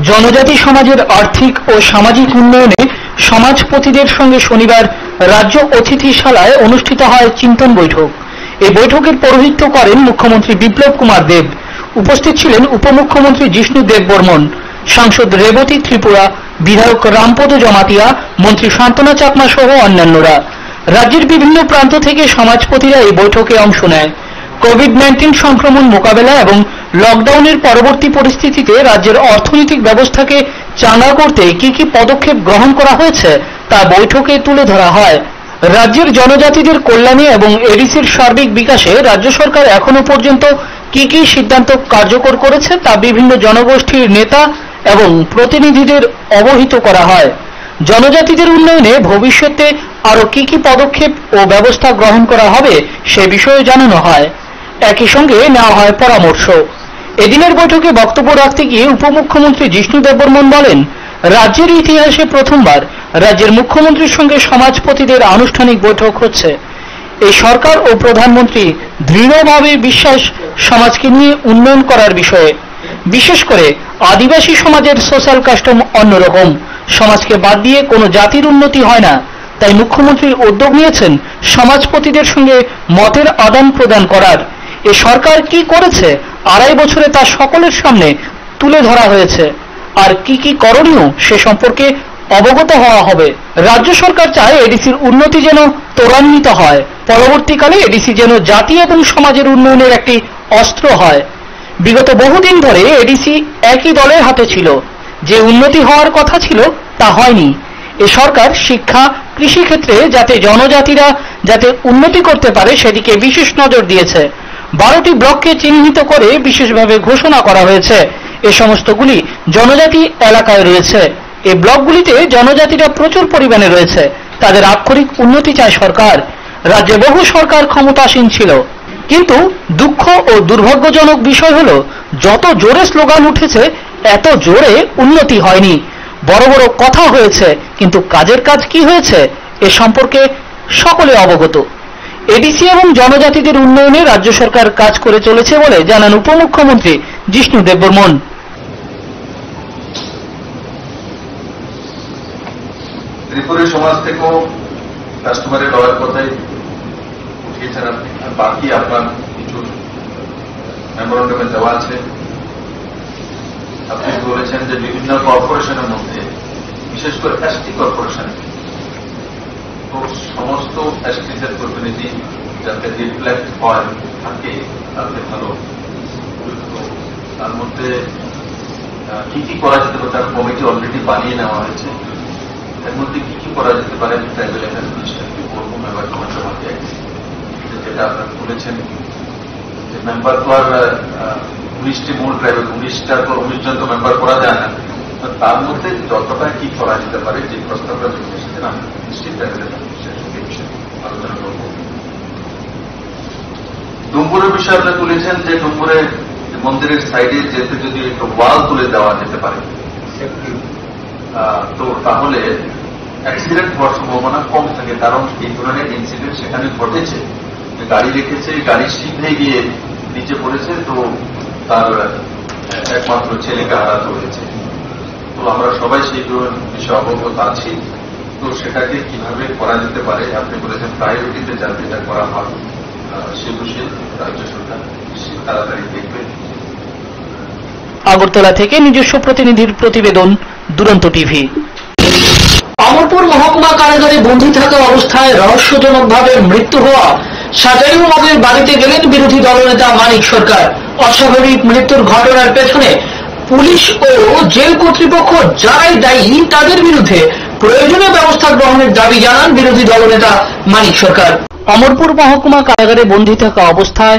জনজাতি সমাজের আর্থিক ও সামাজিক উন্নয়নে সমাজপতিদের সঙ্গে শনিবার রাজ্য অতিথিশালায় অনুষ্ঠিত হয় চিন্তন বৈঠক। এই বৈঠকের পৌরোহিত্য করেন মুখ্যমন্ত্রী বিপ্লব কুমার দেব। উপস্থিত ছিলেন উপমুখ্যমন্ত্রী জিষ্ণু দেববর্মন, সাংসদ রেবতী ত্রিপুরা, বিধায়ক রামপদ জমাতিয়া, মন্ত্রী শান্তনা চাকমা সহ অন্যান্যরা। রাজ্যের বিভিন্ন প্রান্ত থেকে সমাজপতিরা এই বৈঠকে অংশ নেয়। কোভিড-19 সংক্রমণ মোকাবেলা এবং লকডাউনের পরবর্তী পরিস্থিতিতে রাজ্যের অর্থনৈতিক ব্যবস্থাকে চাঙ্গা করতে কি কি পদক্ষেপ গ্রহণ করা হয়েছে তা বৈঠকে তুলে ধরা হয়। রাজ্যের জনজাতিদের কল্যাণে এবং এডিসির সার্বিক বিকাশে রাজ্য সরকার এখনো পর্যন্ত কি কি সিদ্ধান্ত কার্যকর করেছে তা বিভিন্ন জনগোষ্ঠীর নেতা এবং প্রতিনিধিদের অবহিত করা হয়। জনজাতিদের উন্নয়নে ভবিষ্যতে আরো কি কি পদক্ষেপ ও ব্যবস্থা গ্রহণ করা হবে সে বিষয়ে জানানো হয়। একই সঙ্গে নেওয়া হয় পরামর্শ। এদিনের বৈঠকে বক্তব্য রাখতে গিয়ে উপমুখ্যমন্ত্রী জিষ্ণু দেববর্মন বলেন, রাজ্যের ইতিহাসে প্রথমবার রাজ্যের মুখ্যমন্ত্রীর সঙ্গে সমাজপতিদের আনুষ্ঠানিক বৈঠক হচ্ছে। এই সরকার ও প্রধানমন্ত্রী দৃঢ়ভাবে বিশ্বাস সমাজকে নিয়ে উন্নয়ন করার বিষয়ে। বিশেষ করে আদিবাসী সমাজের সোশ্যাল কাস্টম অন্যরকম, সমাজকে বাদ দিয়ে কোনো জাতির উন্নতি হয় না। তাই মুখ্যমন্ত্রী উদ্যোগ নিয়েছেন সমাজপতিদের সঙ্গে মতের আদান প্রদান করার। এ সরকার কি করেছে 2.5 বছরে তা সকলের সামনে তুলে ধরা হয়েছে, আর কি কি করণীয় সে সম্পর্কে অবগত হওয়া হবে। রাজ্য সরকার চায় এডিসির উন্নতি যেন ত্বরান্বিত হয়, পরবর্তীকালে এডিসি যেন জাতি এবং সমাজের উন্নয়নের একটি অস্ত্র হয়। বিগত বহুদিন ধরে এডিসি একই দলের হাতে ছিল, যে উন্নতি হওয়ার কথা ছিল তা হয়নি। এ সরকার শিক্ষা, কৃষি ক্ষেত্রে যাতে জনজাতিরা যাতে উন্নতি করতে পারে সেদিকে বিশেষ নজর দিয়েছে। 12টি ব্লককে চিহ্নিত করে বিশেষভাবে ঘোষণা করা হয়েছে। এ সমস্তগুলি জনজাতি এলাকায় রয়েছে। এই ব্লকগুলিতে জনজাতিরা প্রচুর পরিমাণে রয়েছে। তাদের আক্ষরিক উন্নতি চায় সরকার। রাজ্যে বহু সরকার ক্ষমতাসীন ছিল, কিন্তু দুঃখ ও দুর্ভাগ্যজনক বিষয় হলো যত জোরে স্লোগান উঠেছে এত জোরে উন্নতি হয়নি। বড় বড় কথা হয়েছে, কিন্তু কাজের কাজ কি হয়েছে এ সম্পর্কে সকলে অবগত। এডিসি এবং জনজাতিদের উন্নয়নে রাজ্য সরকার কাজ করে চলেছে বলে জানান উপমুখ্যমন্ত্রী জিষ্ণু দেববর্মন। ত্রিপুরা সমাজ থেকেও কাস্টমারের লওয়ার কথাই উঠিয়েছেন আপনি, আর বাকি আপনার কিছু মেমোরেন্ডামে দেওয়া আছে। আপনি বলেছেন যে বিভিন্ন কর্পোরেশনের মধ্যে, বিশেষ করে এসটি কর্পোরেশন, তো সমস্ত এসটিদের প্রতিনিধি যাতে রিফ্লেক্ট হয় থাকে তাতে ভালো। তার মধ্যে কি কি করা যেতে পারে তার কমিটি অলরেডি বানিয়ে নেওয়া হয়েছে। এর মধ্যে কি কি করা যেতে পারে ট্রাইবাল হেলথ মিনিস্টারকে বলবো মেম্বার কমিটির মধ্যে, যেটা আপনারা বলেছেন যে মেম্বার তো আর 19টি মূল ট্রাইবাল 19 জন তো মেম্বার করা যায় না। তার মধ্যে যতটা কি করা যেতে পারে যে প্রস্তাবটা যখন এসেছেন আমি নিশ্চিত ট্রাইবাল হেলথ মিনিস্টারের সঙ্গে বিষয়ে আলোচনা করবো। ডুম্বুরের বিষয়ে আপনি তুলেছেন যে ডুম্বুরে মন্দিরের সাইডে যেতে যদি একটা ওয়াল তুলে দেওয়া যেতে পারে তো তাহলে অ্যাক্সিডেন্ট হওয়ার সম্ভাবনা কম থাকে। কারণ এই ধরনের ইনসিডেন্ট সেখানে ঘটেছে, গাড়ি রেখেছে, গাড়ি সিধে গিয়ে নিচে পড়েছে, তো তার একমাত্র ছেলেকে আহত হয়েছে। তো আমরা সবাই সেই বিষয়ে অবগত আছি। তো সেটাকে কিভাবে করা যেতে পারে আপনি বলেছেন প্রায়োরিটিতে যাতে এটা করা হয় সে বিষয়ে রাজ্য সরকার তাড়াতাড়ি দেখবে। আগরতলা থেকে নিজস্ব প্রতিনিধির প্রতিবেদন, দুরন্ত টিভি। অমরপুর মহকুমা কারাগারে বন্দী থাকা অবস্থায় রহস্যজনকভাবে মৃত্যু হওয়া সাজাইউ মগের বাড়িতে গেলেন বিরোধী দলনেতা মানিক সরকার। অস্বাভাবিক মৃত্যুর ঘটনার পেছনে পুলিশ ও জেল কর্তৃপক্ষ যারাই দায়ী তাদের বিরুদ্ধে প্রয়োজনীয় ব্যবস্থা গ্রহণের দাবি জানান বিরোধী দলনেতা মানিক সরকার। অমরপুর মহকুমা কারাগারে বন্দী থাকা অবস্থায়